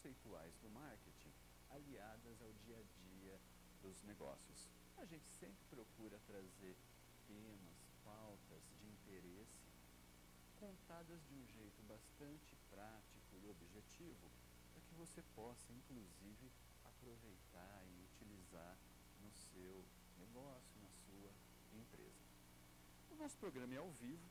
conceituais do marketing aliadas ao dia a dia dos negócios. A gente sempre procura trazer temas, pautas de interesse contadas de um jeito bastante prático e objetivo, para que você possa, inclusive, aproveitar e utilizar no seu negócio, na sua empresa. O nosso programa é ao vivo,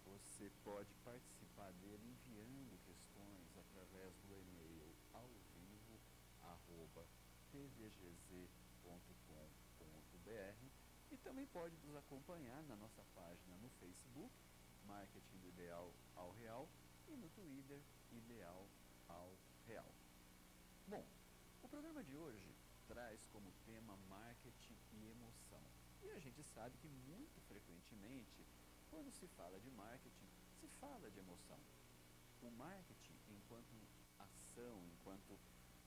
você pode participar dele enviando questões através do e-mail alvivo@tvgz.com.br e também pode nos acompanhar na nossa página no Facebook, Marketing do Ideal ao Real, e no Twitter, Ideal ao Real. Bom, o programa de hoje traz como tema marketing e emoção. E a gente sabe que muito frequentemente, quando se fala de marketing, se fala de emoção. O marketing, enquanto ação, enquanto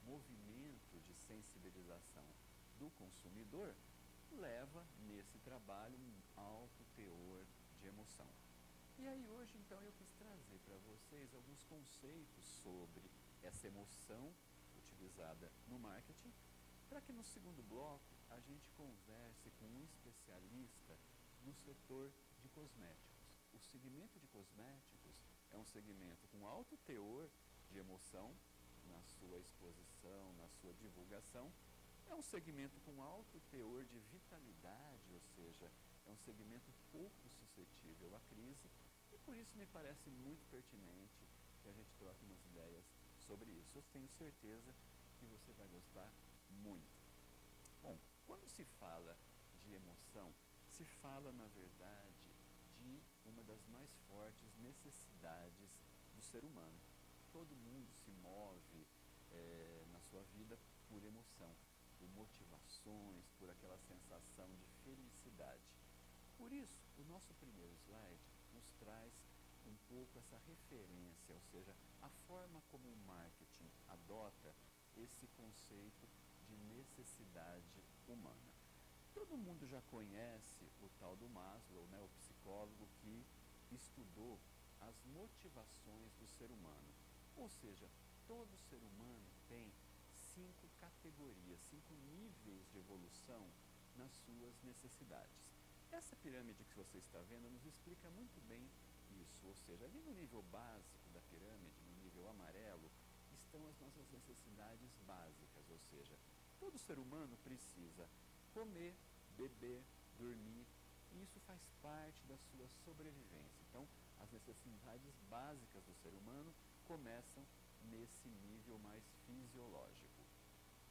movimento de sensibilização do consumidor, leva nesse trabalho um alto teor de emoção. E aí hoje então eu quis trazer para vocês alguns conceitos sobre essa emoção utilizada no marketing, para que no segundo bloco a gente converse com um especialista no setor de cosméticos. O segmento de cosméticos é um segmento com alto teor de emoção na sua exposição, na sua divulgação. É um segmento com alto teor de vitalidade, ou seja, é um segmento pouco suscetível à crise, e por isso me parece muito pertinente que a gente troque umas ideias sobre isso. Eu tenho certeza que você vai gostar muito. Bom, quando se fala de emoção, se fala, na verdade, de uma das mais fortes necessidades do ser humano. Todo mundo se move na sua vida por emoção, por motivações, por aquela sensação de felicidade. Por isso, o nosso primeiro slide nos traz um pouco essa referência, ou seja, a forma como o marketing adota esse conceito de necessidade humana. Todo mundo já conhece o tal do Maslow, né, o psicólogo que estudou as motivações do ser humano. Ou seja, todo ser humano tem 5 categorias, 5 níveis de evolução nas suas necessidades. Essa pirâmide que você está vendo nos explica muito bem isso, ou seja, ali no nível básico da pirâmide, no nível amarelo, estão as nossas necessidades básicas, ou seja, todo ser humano precisa comer, beber, dormir, e isso faz parte da sua sobrevivência. Então, as necessidades básicas do ser humano começam nesse nível mais fisiológico.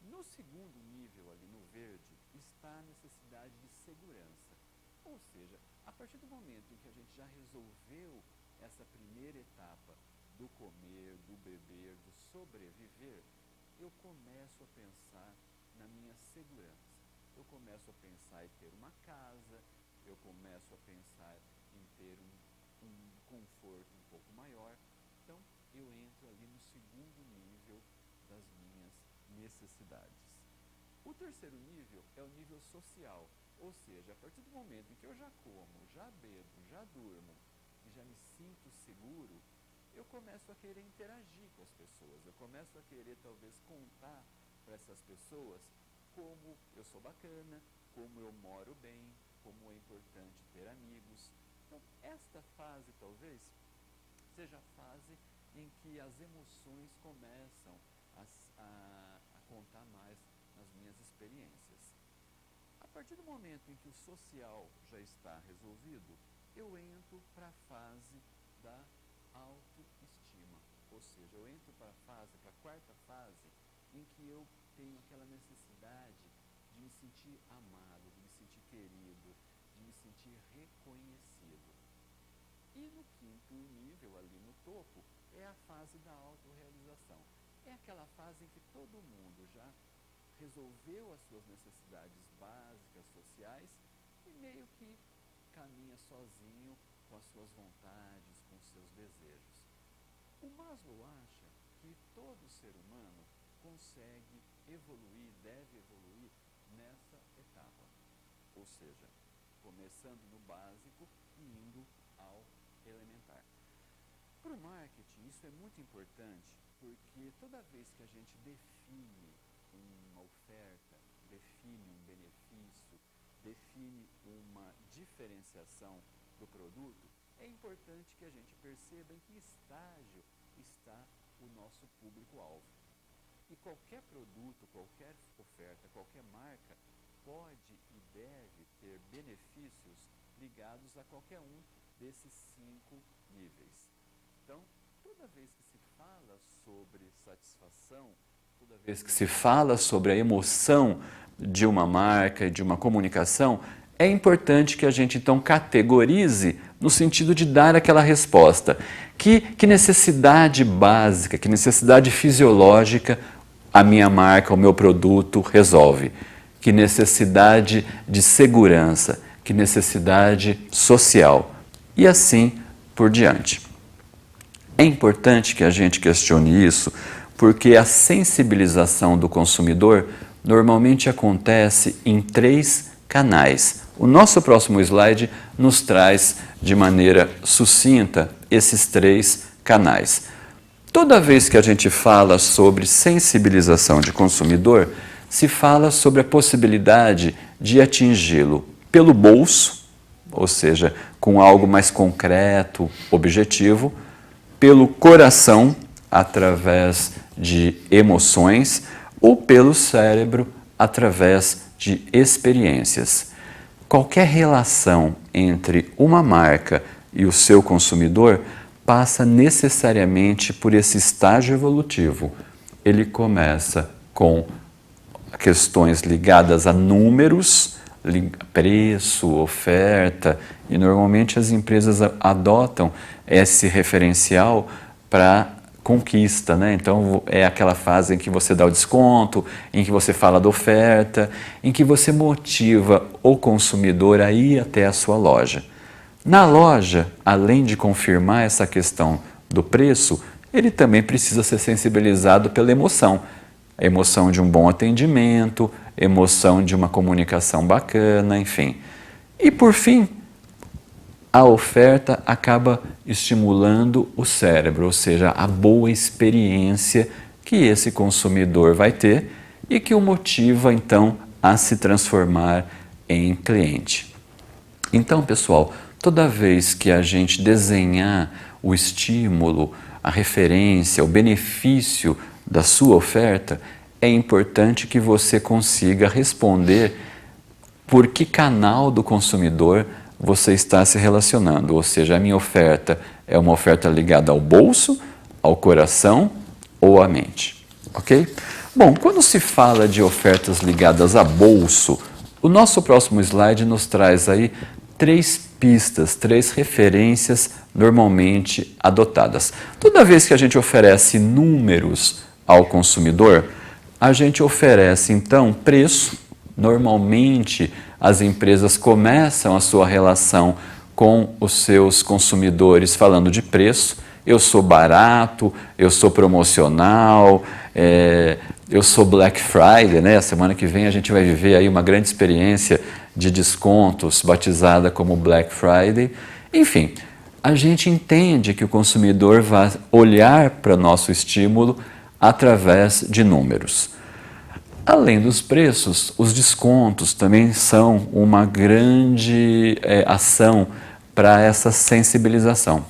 No segundo nível, ali no verde, está a necessidade de segurança. Ou seja, a partir do momento em que a gente já resolveu essa primeira etapa do comer, do beber, do sobreviver, eu começo a pensar na minha segurança. Eu começo a pensar em ter uma casa, eu começo a pensar em ter um conforto um pouco maior. Então, eu entro ali no segundo nível das minhas necessidades. O terceiro nível é o nível social, ou seja, a partir do momento em que eu já como, já bebo, já durmo e já me sinto seguro, eu começo a querer interagir com as pessoas, eu começo a querer talvez contar para essas pessoas como eu sou bacana, como eu moro bem, como é importante ter amigos. Então, esta fase talvez seja a fase em que as emoções começam a contar mais nas minhas experiências. A partir do momento em que o social já está resolvido, eu entro para a fase da autoestima. Ou seja, eu entro para a quarta fase, em que eu tenho aquela necessidade de me sentir amado, de me sentir querido, de me sentir reconhecido. E no quinto nível, ali no topo, é a fase da autorrealização. É aquela fase em que todo mundo já resolveu as suas necessidades básicas sociais e meio que caminha sozinho com as suas vontades, com os seus desejos. O Maslow acha que todo ser humano consegue evoluir, deve evoluir nessa etapa. Ou seja, começando no básico e indo ao elementar. Para o marketing, isso é muito importante Porque toda vez que a gente define uma oferta, define um benefício, define uma diferenciação do produto, é importante que a gente perceba em que estágio está o nosso público-alvo. E qualquer produto, qualquer oferta, qualquer marca pode e deve ter benefícios ligados a qualquer um desses 5 níveis. Então, toda vez que se fala sobre satisfação, toda vez que se fala sobre a emoção de uma marca, de uma comunicação, é importante que a gente então categorize no sentido de dar aquela resposta. Que necessidade básica, que necessidade fisiológica a minha marca, o meu produto resolve? Que necessidade de segurança, que necessidade social e assim por diante. É importante que a gente questione isso, porque a sensibilização do consumidor normalmente acontece em 3 canais. O nosso próximo slide nos traz de maneira sucinta esses 3 canais. Toda vez que a gente fala sobre sensibilização de consumidor, se fala sobre a possibilidade de atingi-lo pelo bolso, ou seja, com algo mais concreto, objetivo, pelo coração, através de emoções, ou pelo cérebro, através de experiências. Qualquer relação entre uma marca e o seu consumidor passa necessariamente por esse estágio evolutivo. Ele começa com questões ligadas a números, preço, oferta, e normalmente as empresas adotam esse referencial para conquista, né? Então é aquela fase em que você dá o desconto, em que você fala da oferta, em que você motiva o consumidor a ir até a sua loja. Na loja, além de confirmar essa questão do preço, ele também precisa ser sensibilizado pela emoção. A emoção de um bom atendimento, emoção de uma comunicação bacana, enfim. E por fim, a oferta acaba estimulando o cérebro, ou seja, a boa experiência que esse consumidor vai ter e que o motiva então a se transformar em cliente. Então, pessoal, toda vez que a gente desenhar o estímulo, a referência, o benefício da sua oferta, é importante que você consiga responder por que canal do consumidor você está se relacionando. Ou seja, a minha oferta é uma oferta ligada ao bolso, ao coração ou à mente. Ok? Bom, quando se fala de ofertas ligadas a bolso, o nosso próximo slide nos traz aí 3 pistas, 3 referências normalmente adotadas. Toda vez que a gente oferece números ao consumidor, a gente oferece então preço. Normalmente as empresas começam a sua relação com os seus consumidores falando de preço. Eu sou barato, eu sou promocional, eu sou Black Friday, né? A semana que vem a gente vai viver aí uma grande experiência de descontos batizada como Black Friday. Enfim, a gente entende que o consumidor vai olhar para o nosso estímulo através de números. Além dos preços, os descontos também são uma grande ação para essa sensibilização.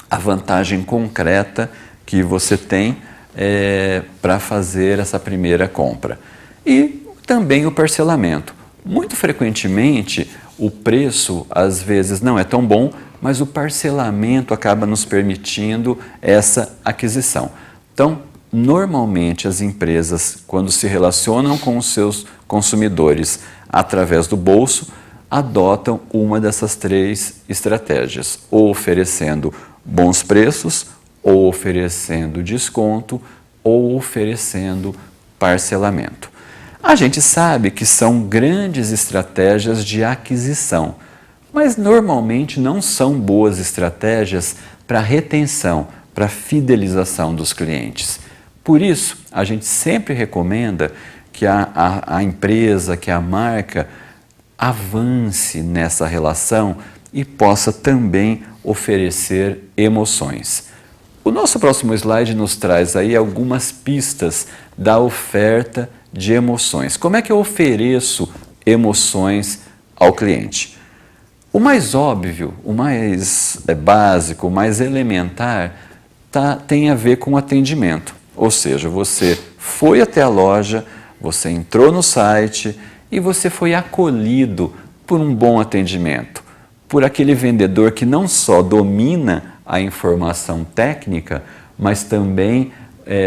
A vantagem concreta que você tem para fazer essa primeira compra. E também o parcelamento. Muito frequentemente, o preço às vezes não é tão bom, mas o parcelamento acaba nos permitindo essa aquisição. Então, normalmente as empresas, quando se relacionam com os seus consumidores através do bolso, adotam uma dessas 3 estratégias, ou oferecendo bons preços, ou oferecendo desconto, ou oferecendo parcelamento. A gente sabe que são grandes estratégias de aquisição, mas normalmente não são boas estratégias para retenção, para fidelização dos clientes. Por isso, a gente sempre recomenda que a empresa, que a marca avance nessa relação e possa também oferecer emoções. O nosso próximo slide nos traz aí algumas pistas da oferta de emoções. Como é que eu ofereço emoções ao cliente? O mais óbvio, o mais básico, o mais elementar tem a ver com atendimento. Ou seja, você foi até a loja, você entrou no site e você foi acolhido por um bom atendimento, por aquele vendedor que não só domina a informação técnica, mas também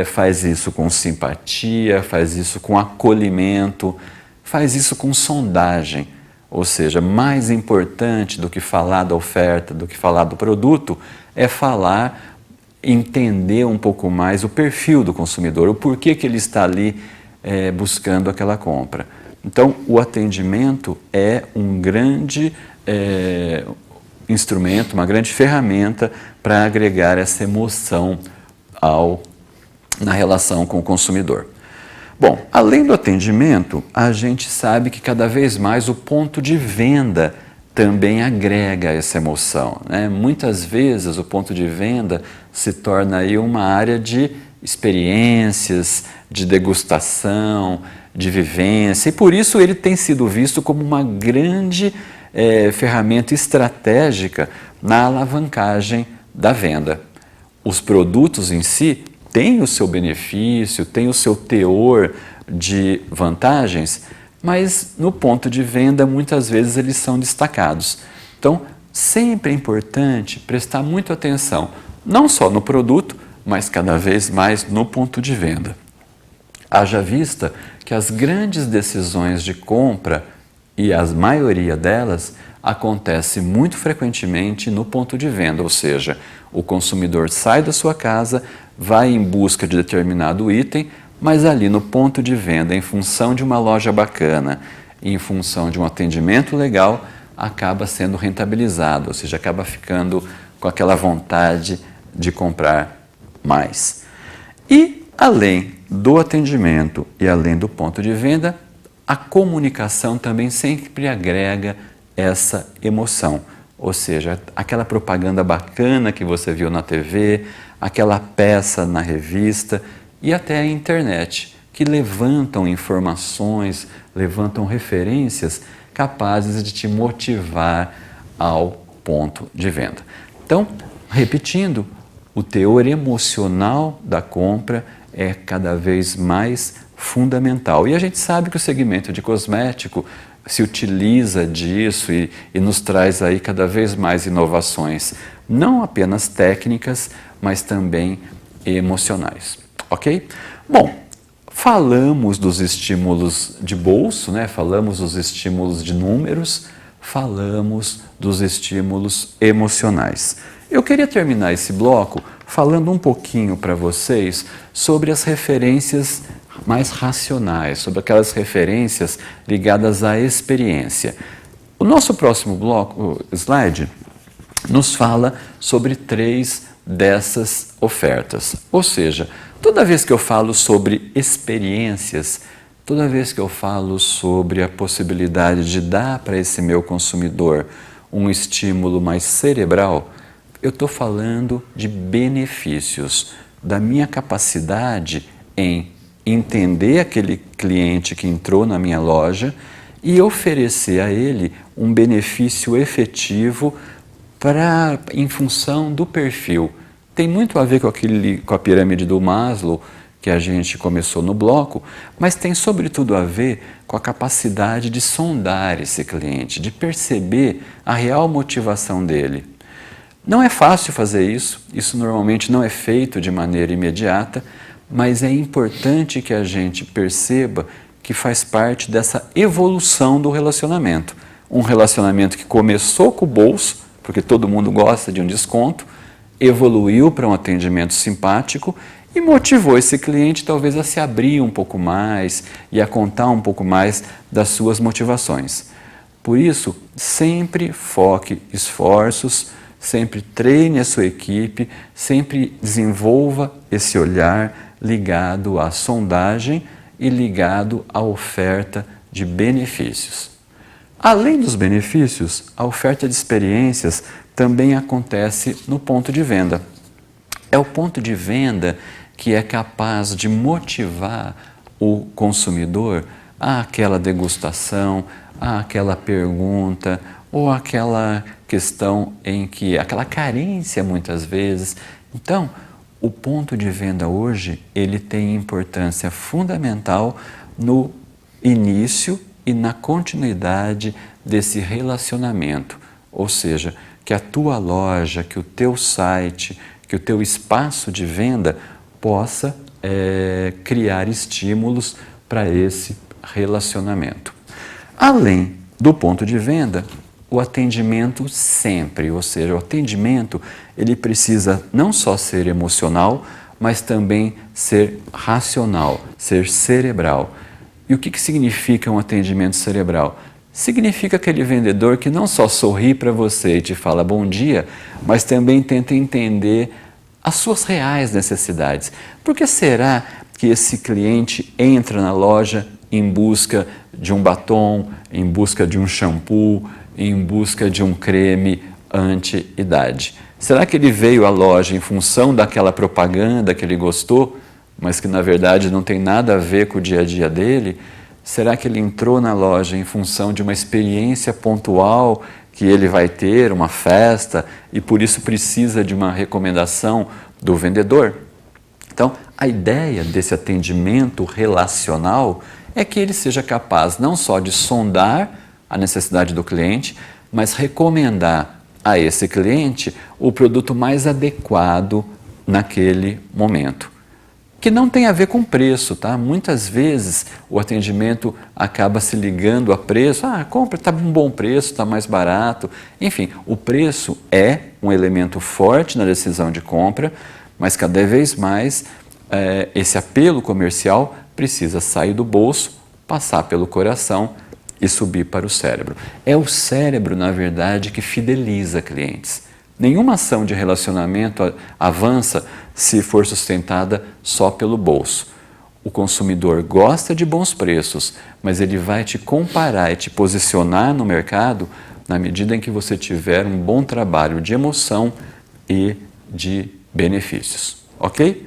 faz isso com simpatia, faz isso com acolhimento, faz isso com sondagem. Ou seja, mais importante do que falar da oferta, do que falar do produto, é entender um pouco mais o perfil do consumidor, o porquê que ele está ali buscando aquela compra. Então, o atendimento é um grande instrumento, uma grande ferramenta para agregar essa emoção na relação com o consumidor. Bom, além do atendimento, a gente sabe que cada vez mais o ponto de venda também agrega essa emoção, né? Muitas vezes o ponto de venda se torna aí uma área de experiências, de degustação, de vivência, e por isso ele tem sido visto como uma grande ferramenta estratégica na alavancagem da venda. Os produtos em si têm o seu benefício, têm o seu teor de vantagens, mas no ponto de venda muitas vezes eles são destacados. Então, sempre é importante prestar muita atenção, não só no produto, mas cada vez mais no ponto de venda. Haja vista que as grandes decisões de compra, e a maioria delas, acontece muito frequentemente no ponto de venda, ou seja, o consumidor sai da sua casa, vai em busca de determinado item, mas ali no ponto de venda, em função de uma loja bacana, em função de um atendimento legal, acaba sendo rentabilizado, ou seja, acaba ficando com aquela vontade de comprar mais. E além do atendimento e além do ponto de venda, a comunicação também sempre agrega essa emoção, ou seja, aquela propaganda bacana que você viu na TV, aquela peça na revista e até a internet, que levantam informações, levantam referências capazes de te motivar ao ponto de venda. Então, repetindo, o teor emocional da compra é cada vez mais fundamental. E a gente sabe que o segmento de cosmético se utiliza disso e nos traz aí cada vez mais inovações, não apenas técnicas, mas também emocionais, ok? Bom, falamos dos estímulos de bolso, né? Falamos dos estímulos de números, falamos dos estímulos emocionais. Eu queria terminar esse bloco falando um pouquinho para vocês sobre as referências mais racionais, sobre aquelas referências ligadas à experiência. O nosso próximo bloco, slide, nos fala sobre 3 dessas ofertas. Ou seja, toda vez que eu falo sobre experiências, toda vez que eu falo sobre a possibilidade de dar para esse meu consumidor um estímulo mais cerebral, eu estou falando de benefícios, da minha capacidade em entender aquele cliente que entrou na minha loja e oferecer a ele um benefício efetivo em função do perfil. Tem muito a ver com a pirâmide do Maslow, que a gente começou no bloco, mas tem sobretudo a ver com a capacidade de sondar esse cliente, de perceber a real motivação dele. Não é fácil fazer isso normalmente não é feito de maneira imediata, mas é importante que a gente perceba que faz parte dessa evolução do relacionamento. Um relacionamento que começou com o bolso, porque todo mundo gosta de um desconto, evoluiu para um atendimento simpático e motivou esse cliente talvez a se abrir um pouco mais e a contar um pouco mais das suas motivações. Por isso, sempre foque esforços, sempre treine a sua equipe, sempre desenvolva esse olhar ligado à sondagem e ligado à oferta de benefícios. Além dos benefícios, a oferta de experiências também acontece no ponto de venda. É o ponto de venda que é capaz de motivar o consumidor àquela degustação, àquela pergunta ou àquela questão em que, aquela carência muitas vezes. Então, o ponto de venda hoje, ele tem importância fundamental no início e na continuidade desse relacionamento. Ou seja, que a tua loja, que o teu site, que o teu espaço de venda possa criar estímulos para esse relacionamento. Além do ponto de venda, o atendimento sempre, ou seja, o atendimento ele precisa não só ser emocional, mas também ser racional, ser cerebral. E o que significa um atendimento cerebral? Significa aquele vendedor que não só sorri para você e te fala bom dia, mas também tenta entender as suas reais necessidades. Por que será que esse cliente entra na loja em busca de um batom, em busca de um shampoo, em busca de um creme anti-idade? Será que ele veio à loja em função daquela propaganda que ele gostou, mas que na verdade não tem nada a ver com o dia a dia dele? Será que ele entrou na loja em função de uma experiência pontual que ele vai ter, uma festa, e por isso precisa de uma recomendação do vendedor? Então, a ideia desse atendimento relacional é que ele seja capaz não só de sondar a necessidade do cliente, mas recomendar a esse cliente o produto mais adequado naquele momento. Que não tem a ver com preço, tá? Muitas vezes o atendimento acaba se ligando a preço. Compra, está um bom preço, está mais barato. Enfim, o preço é um elemento forte na decisão de compra, mas cada vez mais esse apelo comercial precisa sair do bolso, passar pelo coração e subir para o cérebro. É o cérebro, na verdade, que fideliza clientes. Nenhuma ação de relacionamento avança se for sustentada só pelo bolso. O consumidor gosta de bons preços, mas ele vai te comparar e te posicionar no mercado na medida em que você tiver um bom trabalho de emoção e de benefícios. Ok?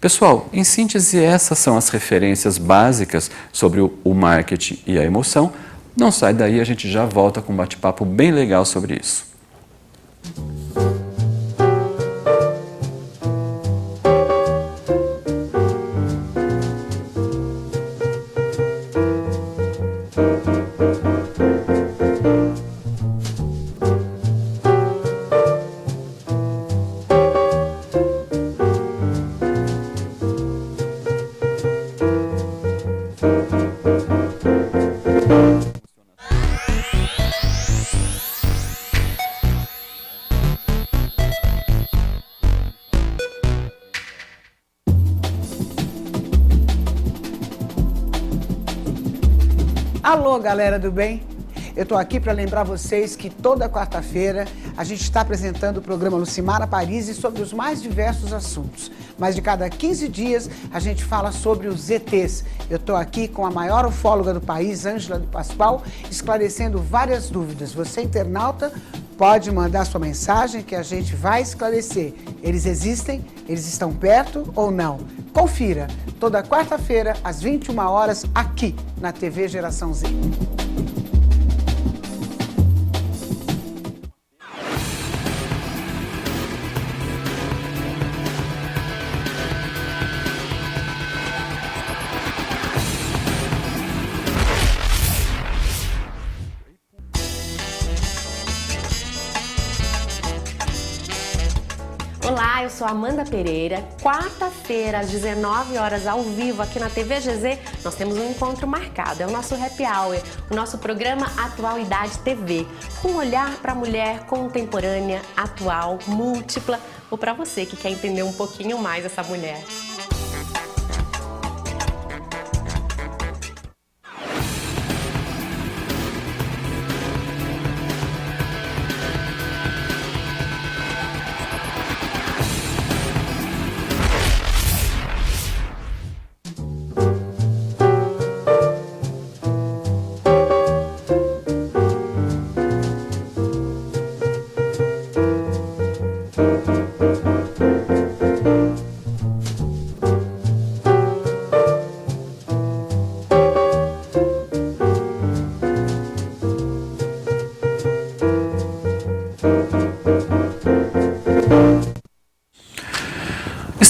Pessoal, em síntese, essas são as referências básicas sobre o marketing e a emoção. Não sai daí, a gente já volta com um bate-papo bem legal sobre isso. Alô, galera do bem? Eu tô aqui para lembrar vocês que toda quarta-feira a gente está apresentando o programa Lucimara Paris sobre os mais diversos assuntos. Mas de cada 15 dias a gente fala sobre os ETs. Eu tô aqui com a maior ufóloga do país, Ângela do Pascoal, esclarecendo várias dúvidas. Você, internauta, pode mandar sua mensagem que a gente vai esclarecer. Eles existem? Eles estão perto ou não? Confira, toda quarta-feira, às 21 horas, aqui na TV Geração Z. Olá, eu sou Amanda Pereira. Quarta-feira, às 19 horas, ao vivo, aqui na TV GZ, nós temos um encontro marcado. É o nosso Happy Hour, o nosso programa Atualidade TV. Com um olhar para a mulher contemporânea, atual, múltipla, ou para você que quer entender um pouquinho mais essa mulher.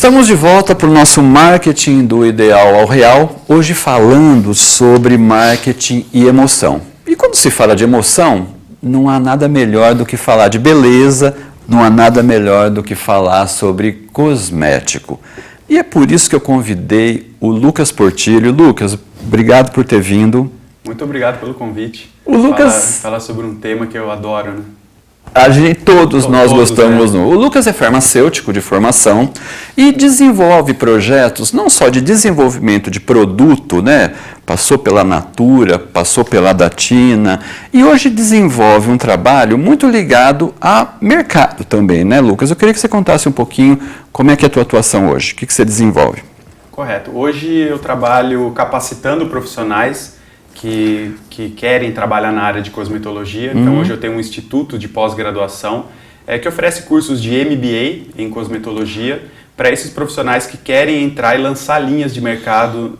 Estamos de volta para o nosso marketing do ideal ao real, hoje falando sobre marketing e emoção. E quando se fala de emoção, não há nada melhor do que falar de beleza, não há nada melhor do que falar sobre cosmético. E é por isso que eu convidei o Lucas Portillo. Lucas, obrigado por ter vindo. Muito obrigado pelo convite. O Lucas... Falar sobre um tema que eu adoro, né? Todos nós gostamos. Né? O Lucas é farmacêutico de formação e desenvolve projetos não só de desenvolvimento de produto, né? Passou pela Natura, passou pela Datina e hoje desenvolve um trabalho muito ligado a mercado também, né, Lucas? Eu queria que você contasse um pouquinho como é que é a tua atuação hoje, o que você desenvolve. Correto. Hoje eu trabalho capacitando profissionais que querem trabalhar na área de cosmetologia. Então, hoje eu tenho um instituto de pós-graduação que oferece cursos de MBA em cosmetologia para esses profissionais que querem entrar e lançar linhas de mercado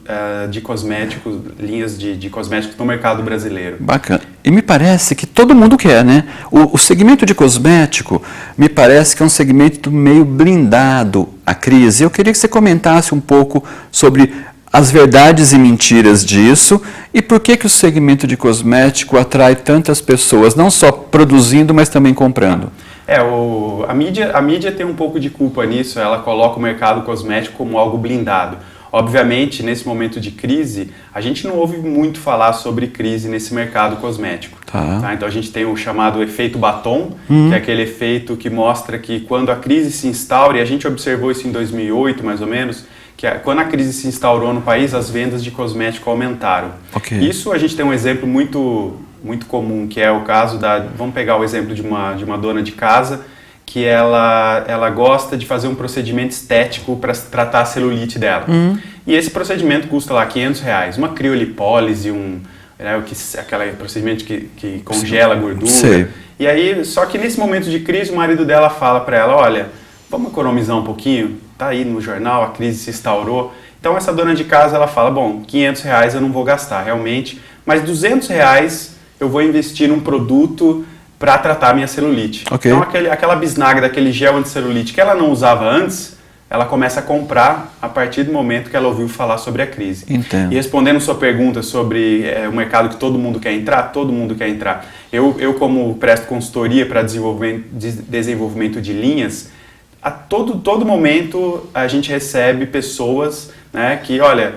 de cosméticos, linhas de cosméticos no mercado brasileiro. Bacana. E me parece que todo mundo quer, né? O segmento de cosmético me parece que é um segmento meio blindado à crise. Eu queria que você comentasse um pouco sobre as verdades e mentiras disso e por que o segmento de cosmético atrai tantas pessoas, não só produzindo, mas também comprando. A mídia tem um pouco de culpa nisso, ela coloca o mercado cosmético como algo blindado. Obviamente, nesse momento de crise, a gente não ouve muito falar sobre crise nesse mercado cosmético. Tá? Então a gente tem o chamado efeito batom, que é aquele efeito que mostra que quando a crise se instaura, e a gente observou isso em 2008 mais ou menos, que quando a crise se instaurou no país, as vendas de cosmético aumentaram. Okay. Isso a gente tem um exemplo muito comum, que é o caso vamos pegar o exemplo de uma dona de casa, que ela gosta de fazer um procedimento estético para tratar a celulite dela. E esse procedimento custa lá R$500, uma criolipólise, aquele procedimento que congela a gordura. Sei. E aí, só que nesse momento de crise, o marido dela fala para ela, olha, vamos economizar um pouquinho? Tá aí no jornal, a crise se instaurou. Então essa dona de casa, ela fala, bom, R$500 eu não vou gastar realmente, mas R$200 eu vou investir num produto para tratar a minha celulite. Okay. Então aquela bisnaga daquele gel anticelulite que ela não usava antes, ela começa a comprar a partir do momento que ela ouviu falar sobre a crise. Entendo. E respondendo sua pergunta sobre o mercado que todo mundo quer entrar, todo mundo quer entrar. Eu como presto consultoria para desenvolvimento de linhas, a todo momento a gente recebe pessoas, né, que, olha,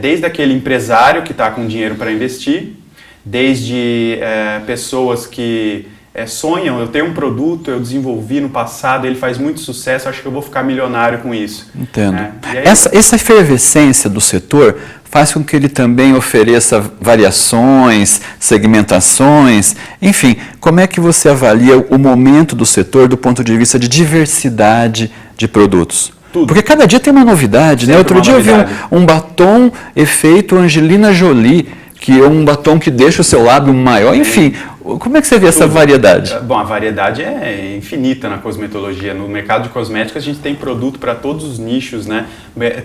desde aquele empresário que está com dinheiro para investir, desde pessoas que sonham, eu tenho um produto, eu desenvolvi no passado, ele faz muito sucesso, acho que eu vou ficar milionário com isso. Entendo. Aí, essa efervescência do setor faz com que ele também ofereça variações, segmentações, enfim, como é que você avalia o momento do setor do ponto de vista de diversidade de produtos? Tudo. Porque cada dia tem uma novidade, né? Outro dia eu vi um batom efeito Angelina Jolie, que é um batom que deixa o seu lábio maior, enfim, como é que você vê essa variedade? Bom, a variedade é infinita na cosmetologia. No mercado de cosméticos a gente tem produto para todos os nichos, né?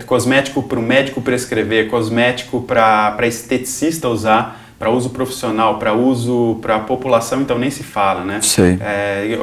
Cosmético para o médico prescrever, cosmético para esteticista usar, para uso profissional, para a população, então nem se fala, né? Sei.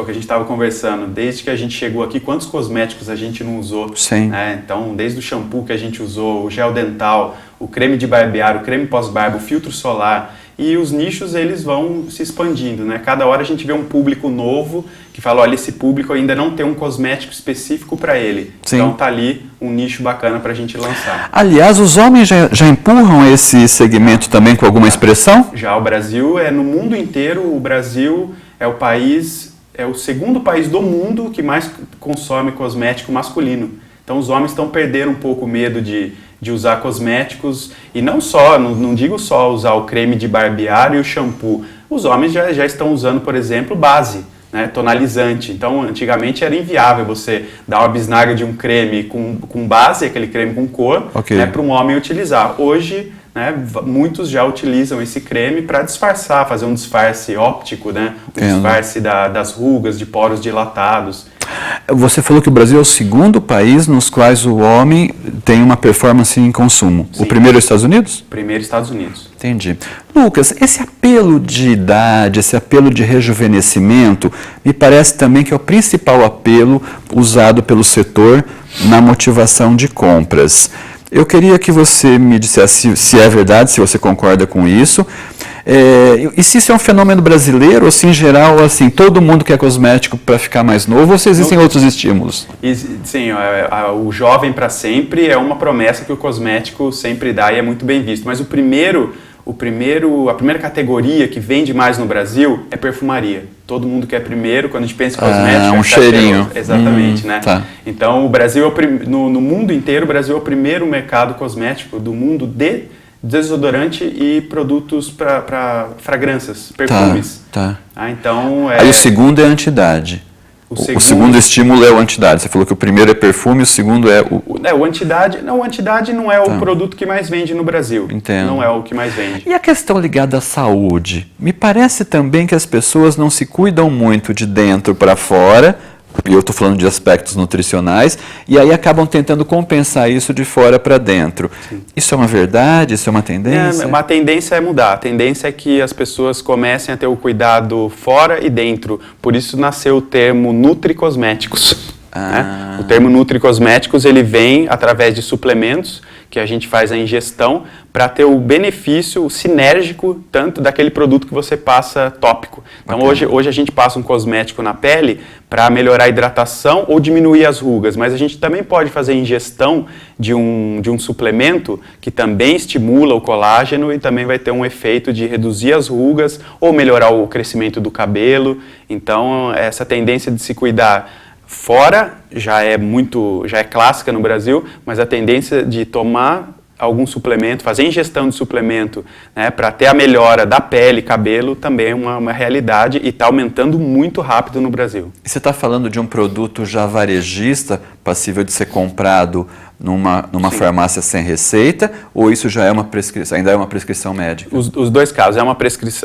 O que a gente estava conversando, desde que a gente chegou aqui, quantos cosméticos a gente não usou? Sim. Né? Então, desde o shampoo que a gente usou, o gel dental, o creme de barbear, o creme pós-barba, o filtro solar, e os nichos eles vão se expandindo, né? Cada hora a gente vê um público novo que fala, olha, esse público ainda não tem um cosmético específico para ele. Sim. Então tá ali um nicho bacana para a gente lançar. Aliás, os homens já empurram esse segmento também com alguma expressão? Já o Brasil, no mundo inteiro, o Brasil é o segundo país do mundo que mais consome cosmético masculino. Então os homens estão perdendo um pouco o medo de usar cosméticos, e não só, não digo só usar o creme de barbear e o shampoo. Os homens já estão usando, por exemplo, base, né, tonalizante. Então, antigamente era inviável você dar uma bisnaga de um creme com base, aquele creme com cor, okay, né, para um homem utilizar. Hoje, né, muitos já utilizam esse creme para disfarçar, fazer um disfarce óptico, né, um disfarce das rugas, de poros dilatados. Você falou que o Brasil é o segundo país nos quais o homem tem uma performance em consumo. Sim. O primeiro é os Estados Unidos? Primeiro, Estados Unidos. Entendi. Lucas, esse apelo de idade, esse apelo de rejuvenescimento, me parece também que é o principal apelo usado pelo setor na motivação de compras. Eu queria que você me dissesse se é verdade, se você concorda com isso. E se isso é um fenômeno brasileiro, ou se em geral, assim, todo mundo quer cosmético para ficar mais novo, ou se existem outros estímulos? Sim, o jovem para sempre é uma promessa que o cosmético sempre dá e é muito bem visto. Mas a primeira categoria que vende mais no Brasil é perfumaria. Todo mundo quer primeiro, quando a gente pensa em cosmético... um cheirinho. Exatamente, né? Tá. Então, o Brasil, no mundo inteiro, o Brasil é o primeiro mercado cosmético do mundo de desodorante e produtos para fragrâncias, perfumes. Tá. Então, Aí o segundo é anti-idade. O segundo estímulo é o anti-idade. Você falou que o primeiro é perfume, o segundo é o anti-idade. Não, o anti-idade não é o produto que mais vende no Brasil. Entendo. Não é o que mais vende. E a questão ligada à saúde? Me parece também que as pessoas não se cuidam muito de dentro para fora, e eu estou falando de aspectos nutricionais, e aí acabam tentando compensar isso de fora para dentro. Sim. Isso é uma verdade? Isso é uma tendência? Uma tendência é mudar. A tendência é que as pessoas comecem a ter o cuidado fora e dentro. Por isso nasceu o termo nutricosméticos. Né? O termo nutricosméticos, ele vem através de suplementos que a gente faz a ingestão para ter o benefício sinérgico tanto daquele produto que você passa tópico. Então hoje a gente passa um cosmético na pele para melhorar a hidratação ou diminuir as rugas, mas a gente também pode fazer a ingestão de um suplemento que também estimula o colágeno e também vai ter um efeito de reduzir as rugas ou melhorar o crescimento do cabelo. Então essa tendência de se cuidar fora já é clássica no Brasil, mas a tendência de tomar algum suplemento, fazer ingestão de suplemento, né, para ter a melhora da pele, cabelo, também é uma realidade e está aumentando muito rápido no Brasil. E você está falando de um produto já varejista, passível de ser comprado numa farmácia sem receita, ou isso já é uma prescrição, ainda é uma prescrição médica? Os dois casos,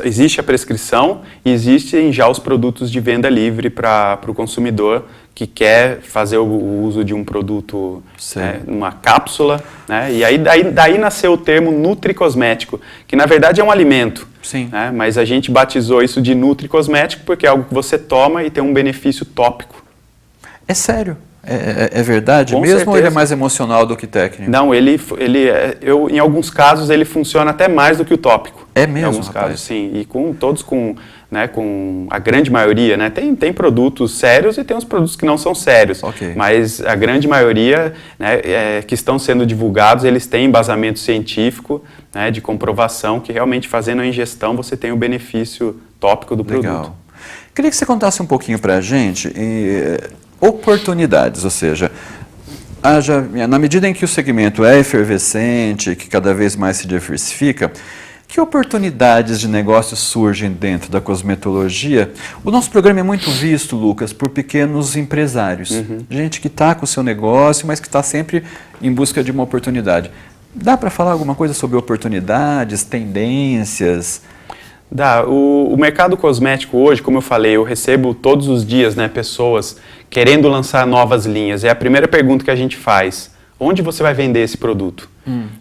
existe a prescrição e existem já os produtos de venda livre para o consumidor que quer fazer o uso de um produto, uma cápsula, né? E aí daí nasceu o termo nutricosmético, que na verdade é um alimento. Sim. Né? Mas a gente batizou isso de nutricosmético porque é algo que você toma e tem um benefício tópico. É sério? É verdade? Com mesmo certeza. Ou ele é mais emocional do que técnico? Não, em alguns casos ele funciona até mais do que o tópico. É mesmo, em alguns rapaz? casos, sim. E com a grande maioria, né? Tem produtos sérios e tem os produtos que não são sérios. Okay. Mas a grande maioria, né, que estão sendo divulgados, eles têm embasamento científico, né, de comprovação que realmente fazendo a ingestão você tem o benefício tópico do produto. Queria que você contasse um pouquinho para a gente oportunidades, ou seja, na medida em que o segmento é efervescente, que cada vez mais se diversifica, que oportunidades de negócio surgem dentro da cosmetologia? O nosso programa é muito visto, Lucas, por pequenos empresários. Gente que está com o seu negócio, mas que está sempre em busca de uma oportunidade. Dá para falar alguma coisa sobre oportunidades, tendências? Dá. O mercado cosmético hoje, como eu falei, eu recebo todos os dias, né, pessoas querendo lançar novas linhas. É a primeira pergunta que a gente faz. Onde você vai vender esse produto?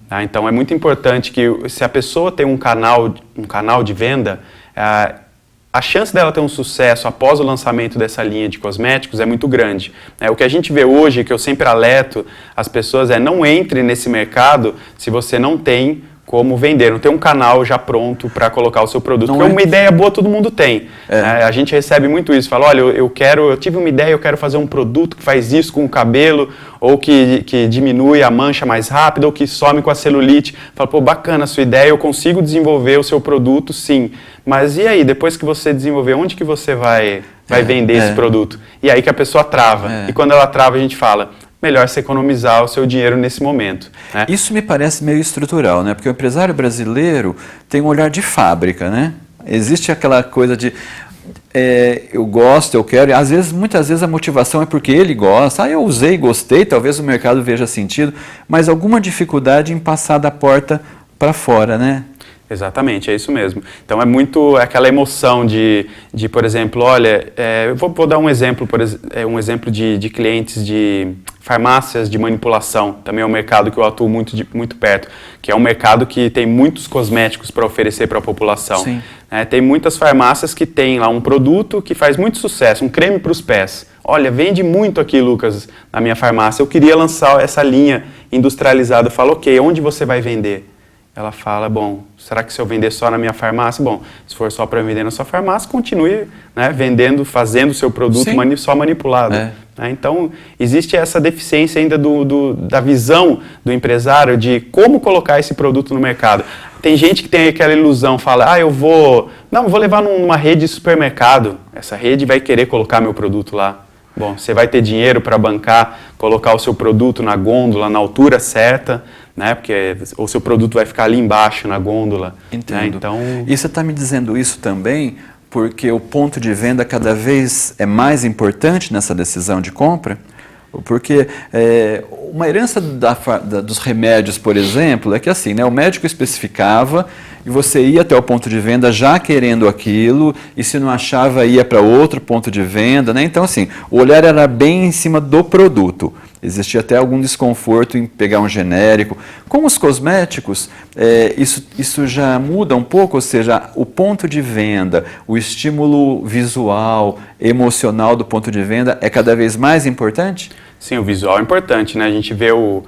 Tá? Então é muito importante que se a pessoa tem um canal de venda, a chance dela ter um sucesso após o lançamento dessa linha de cosméticos é muito grande. O que a gente vê hoje, que eu sempre alerto as pessoas, não entre nesse mercado se você não tem como vender, não tem um canal já pronto para colocar o seu produto. Porque uma ideia boa todo mundo tem. A gente recebe muito isso, fala, olha, eu tive uma ideia, eu quero fazer um produto que faz isso com o cabelo, ou que diminui a mancha mais rápido, ou que some com a celulite. Fala, pô, bacana a sua ideia, eu consigo desenvolver o seu produto, sim. Mas e aí, depois que você desenvolver, onde que você vai vender esse produto? E aí que a pessoa trava. E quando ela trava, a gente fala, melhor você economizar o seu dinheiro nesse momento. Né? Isso me parece meio estrutural, né? Porque o empresário brasileiro tem um olhar de fábrica, né? Existe aquela coisa de eu gosto, eu quero, e muitas vezes a motivação é porque ele gosta, eu usei, gostei, talvez o mercado veja sentido, mas alguma dificuldade em passar da porta para fora, né? Exatamente, é isso mesmo. Então é muito aquela emoção de por exemplo, olha, eu vou dar um exemplo, um exemplo de clientes de farmácias de manipulação, também é um mercado que eu atuo muito perto, que é um mercado que tem muitos cosméticos para oferecer para a população. Sim. Tem muitas farmácias que tem lá um produto que faz muito sucesso, um creme para os pés. Olha, vende muito aqui, Lucas, na minha farmácia, eu queria lançar essa linha industrializada. Eu falo, ok, onde você vai vender? Ela fala, bom, será que se eu vender só na minha farmácia? Bom, se for só para vender na sua farmácia, continue, né, vendendo, fazendo o seu produto só manipulado. Então, existe essa deficiência ainda da visão do empresário de como colocar esse produto no mercado. Tem gente que tem aquela ilusão, fala, eu vou levar numa rede de supermercado, essa rede vai querer colocar meu produto lá. Bom, você vai ter dinheiro para bancar, colocar o seu produto na gôndola, na altura certa, né? Porque o seu produto vai ficar ali embaixo na gôndola. Entendo. Né? Então... E você está me dizendo isso também porque o ponto de venda cada vez é mais importante nessa decisão de compra? Porque uma herança dos remédios, por exemplo, é que assim, né, o médico especificava e você ia até o ponto de venda já querendo aquilo e se não achava ia para outro ponto de venda, né? Então assim, o olhar era bem em cima do produto. Existia até algum desconforto em pegar um genérico. Com os cosméticos, isso já muda um pouco, ou seja, o ponto de venda, o estímulo visual, emocional do ponto de venda é cada vez mais importante? Sim, o visual é importante, né? A gente vê o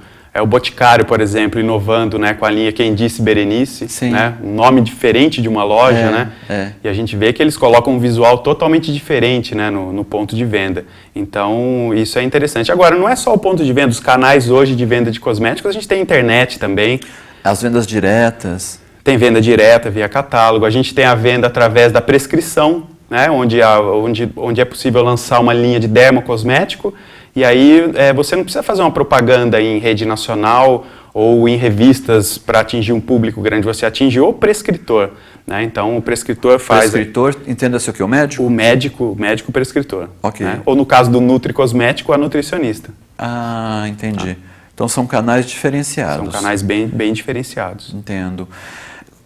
Boticário, por exemplo, inovando, né, com a linha Quem Disse Berenice, né? Um nome diferente de uma loja, né? E a gente vê que eles colocam um visual totalmente diferente, né, no ponto de venda. Então, isso é interessante. Agora, não é só o ponto de venda, os canais hoje de venda de cosméticos, a gente tem internet também. As vendas diretas. Tem venda direta via catálogo, a gente tem a venda através da prescrição, né, onde é possível lançar uma linha de dermocosmético. E aí você não precisa fazer uma propaganda em rede nacional ou em revistas para atingir um público grande, você atinge o prescritor. Né? Então o prescritor faz... Prescritor, entenda-se o que? O médico? O médico prescritor. Ok. Né? Ou no caso do nutricosmético, a nutricionista. Ah, entendi. Então são canais diferenciados. São canais bem diferenciados. Entendo.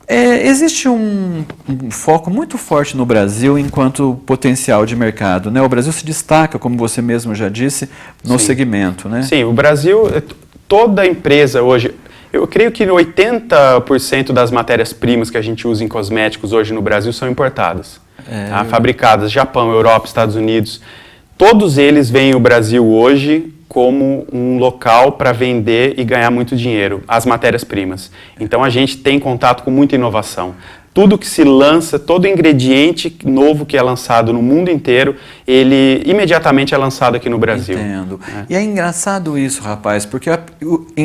Existe um foco muito forte no Brasil enquanto potencial de mercado, né? O Brasil se destaca, como você mesmo já disse, no segmento, né? Sim, o Brasil, toda empresa hoje, eu creio que 80% das matérias-primas que a gente usa em cosméticos hoje no Brasil são importadas. Fabricadas Japão, Europa, Estados Unidos. Todos eles veem o Brasil hoje como um local para vender e ganhar muito dinheiro, as matérias-primas. Então a gente tem contato com muita inovação. Tudo que se lança, todo ingrediente novo que é lançado no mundo inteiro, ele imediatamente é lançado aqui no Brasil. Entendo. E é engraçado isso, rapaz, porque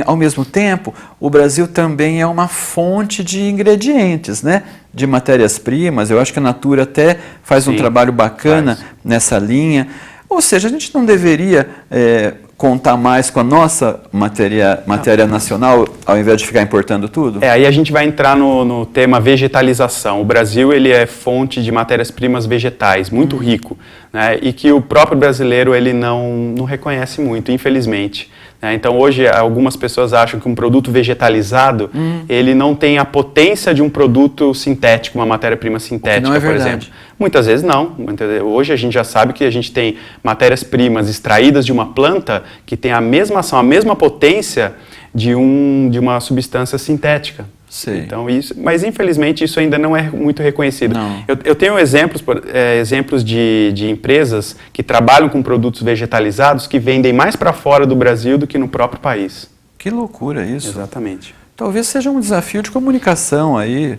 ao mesmo tempo o Brasil também é uma fonte de ingredientes, né? De matérias-primas. Eu acho que a Natura até faz um trabalho bacana nessa linha. Ou seja, a gente não deveria contar mais com a nossa matéria nacional, ao invés de ficar importando tudo? Aí a gente vai entrar no tema vegetalização. O Brasil ele é fonte de matérias-primas vegetais, muito rico, né? E que o próprio brasileiro ele não reconhece muito, infelizmente. Então hoje algumas pessoas acham que um produto vegetalizado ele não tem a potência de um produto sintético, uma matéria-prima sintética, não é por exemplo. Muitas vezes não. Hoje a gente já sabe que a gente tem matérias-primas extraídas de uma planta que tem a mesma ação, a mesma potência de uma substância sintética. Sei. Então, mas infelizmente isso ainda não é muito reconhecido. Eu tenho exemplos de empresas que trabalham com produtos vegetalizados que vendem mais para fora do Brasil do que no próprio país. Que loucura isso. Exatamente. Talvez seja um desafio de comunicação aí,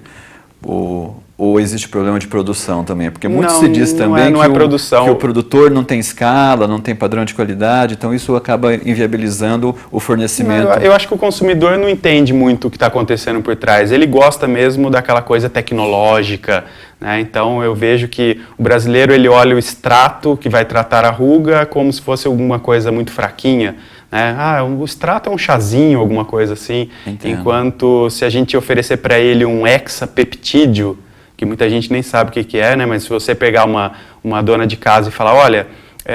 ou existe problema de produção também? Porque muito se diz também que o produtor não tem escala, não tem padrão de qualidade, então isso acaba inviabilizando o fornecimento. Eu acho que o consumidor não entende muito o que está acontecendo por trás. Ele gosta mesmo daquela coisa tecnológica, né? Então eu vejo que o brasileiro ele olha o extrato que vai tratar a ruga como se fosse alguma coisa muito fraquinha. O extrato é um chazinho, alguma coisa assim. Entendo. Enquanto se a gente oferecer para ele um hexapeptídeo, que muita gente nem sabe o que é, né? Mas se você pegar uma dona de casa e falar, olha,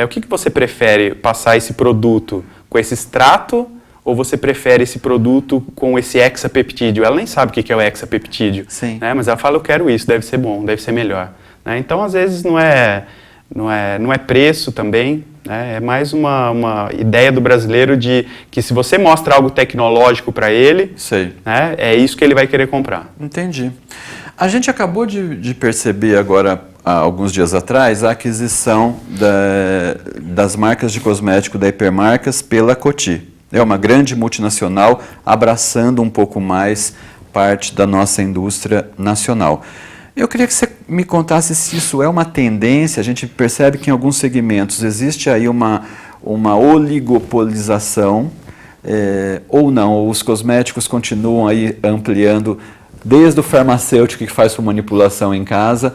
o que você prefere, passar esse produto com esse extrato ou você prefere esse produto com esse hexapeptídeo? Ela nem sabe o que é o hexapeptídeo, Sim. né? Mas ela fala, eu quero isso, deve ser bom, deve ser melhor. Né? Então, às vezes, não é preço também, né? É mais uma ideia do brasileiro de que se você mostra algo tecnológico para ele, Sei. né, é isso que ele vai querer comprar. Entendi. A gente acabou de perceber agora, há alguns dias atrás, a aquisição das marcas de cosmético da Hipermarcas pela Coty. É uma grande multinacional abraçando um pouco mais parte da nossa indústria nacional. Eu queria que você me contasse se isso é uma tendência. A gente percebe que em alguns segmentos existe aí uma oligopolização, ou não, ou os cosméticos continuam aí ampliando desde o farmacêutico que faz sua manipulação em casa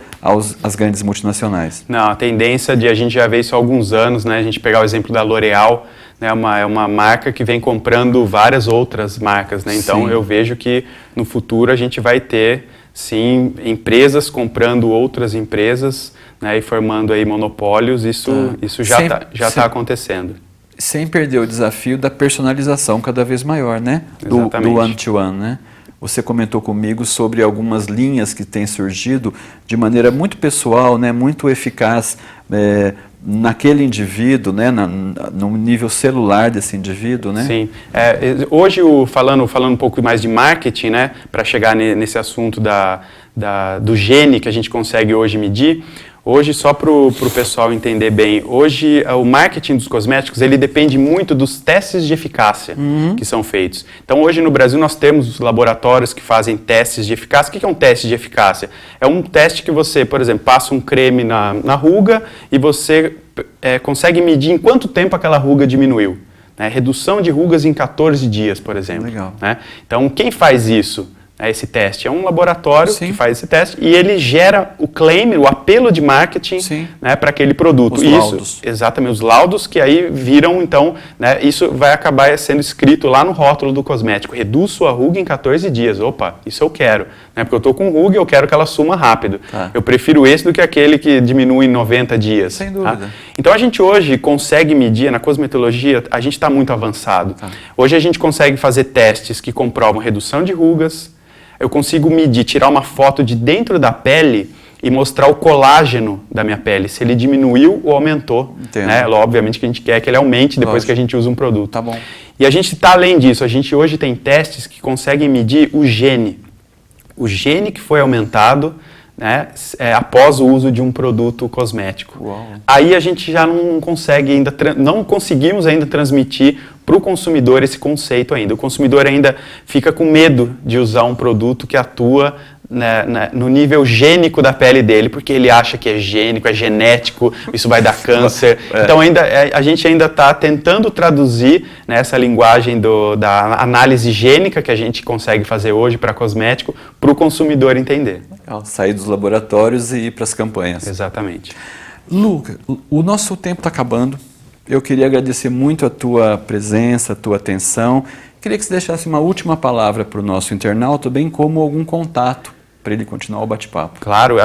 às grandes multinacionais. Não, a tendência a gente já vê isso há alguns anos, né? A gente pegar o exemplo da L'Oréal, né? É uma marca que vem comprando várias outras marcas, né? Então Sim. eu vejo que no futuro a gente vai ter, sim, empresas comprando outras empresas, né? E formando aí monopólios. Isso já está acontecendo. Sem perder o desafio da personalização cada vez maior, né? Do one-to-one, né? Você comentou comigo sobre algumas linhas que têm surgido de maneira muito pessoal, né, muito eficaz naquele indivíduo, né, no nível celular desse indivíduo, né? Sim. Hoje, falando um pouco mais de marketing, né, para chegar nesse assunto do gene que a gente consegue hoje medir, hoje, só para o pessoal entender bem, hoje o marketing dos cosméticos ele depende muito dos testes de eficácia que são feitos. Então hoje no Brasil nós temos os laboratórios que fazem testes de eficácia. O que é um teste de eficácia? É um teste que você, por exemplo, passa um creme na ruga e você consegue medir em quanto tempo aquela ruga diminuiu. Né? Redução de rugas em 14 dias, por exemplo. Legal. Né? Então quem faz isso? Esse teste é um laboratório Sim. que faz esse teste e ele gera o claim, o apelo de marketing, né, para aquele produto. Os laudos. Exatamente, os laudos que aí viram, então, né, isso vai acabar sendo escrito lá no rótulo do cosmético. Reduz sua ruga em 14 dias. Opa, isso eu quero. Né, porque eu estou com ruga e eu quero que ela suma rápido. Tá. Eu prefiro esse do que aquele que diminui em 90 dias. Sem dúvida. Tá? Então a gente hoje consegue medir, na cosmetologia, a gente está muito avançado. Tá. Hoje a gente consegue fazer testes que comprovam redução de rugas. Eu consigo medir, tirar uma foto de dentro da pele e mostrar o colágeno da minha pele, se ele diminuiu ou aumentou. Entendo. Né? Obviamente que a gente quer que ele aumente depois Lógico. que a gente usa um produto. Tá bom. E a gente está além disso, a gente hoje tem testes que conseguem medir o gene. O gene que foi aumentado, né, após o uso de um produto cosmético. Uau. Aí a gente já não consegue não conseguimos ainda transmitir para o consumidor esse conceito ainda. O consumidor ainda fica com medo de usar um produto que atua no nível gênico da pele dele, porque ele acha que é gênico, é genético, isso vai dar câncer. Então a gente ainda está tentando traduzir, né, essa linguagem da análise gênica que a gente consegue fazer hoje para cosmético para o consumidor entender. Sair dos laboratórios e ir para as campanhas. Exatamente. Luca, o nosso tempo está acabando. Eu queria agradecer muito a tua presença, a tua atenção. Queria que você deixasse uma última palavra para o nosso internauta, bem como algum contato para ele continuar o bate-papo. Claro,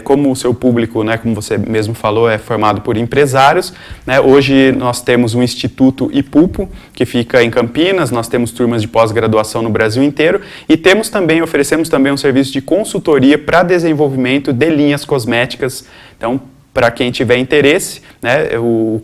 como o seu público, né, como você mesmo falou, é formado por empresários, né, hoje nós temos um Instituto IPUPO, que fica em Campinas, nós temos turmas de pós-graduação no Brasil inteiro e oferecemos também um serviço de consultoria para desenvolvimento de linhas cosméticas. Então, para quem tiver interesse, né, o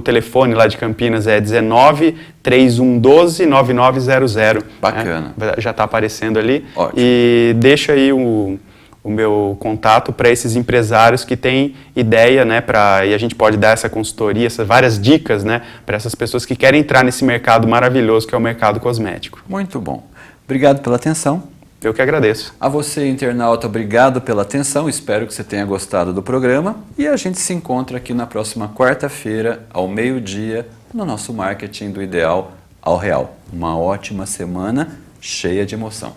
telefone lá de Campinas é 19-3112-9900. Bacana. Né, já está aparecendo ali. Ótimo. E deixa aí o meu contato para esses empresários que têm ideia, né, e a gente pode dar essa consultoria, essas várias dicas, né, para essas pessoas que querem entrar nesse mercado maravilhoso que é o mercado cosmético. Muito bom. Obrigado pela atenção. Eu que agradeço. A você, internauta, obrigado pela atenção. Espero que você tenha gostado do programa. E a gente se encontra aqui na próxima quarta-feira, ao meio-dia, no nosso Marketing do Ideal ao Real. Uma ótima semana cheia de emoção.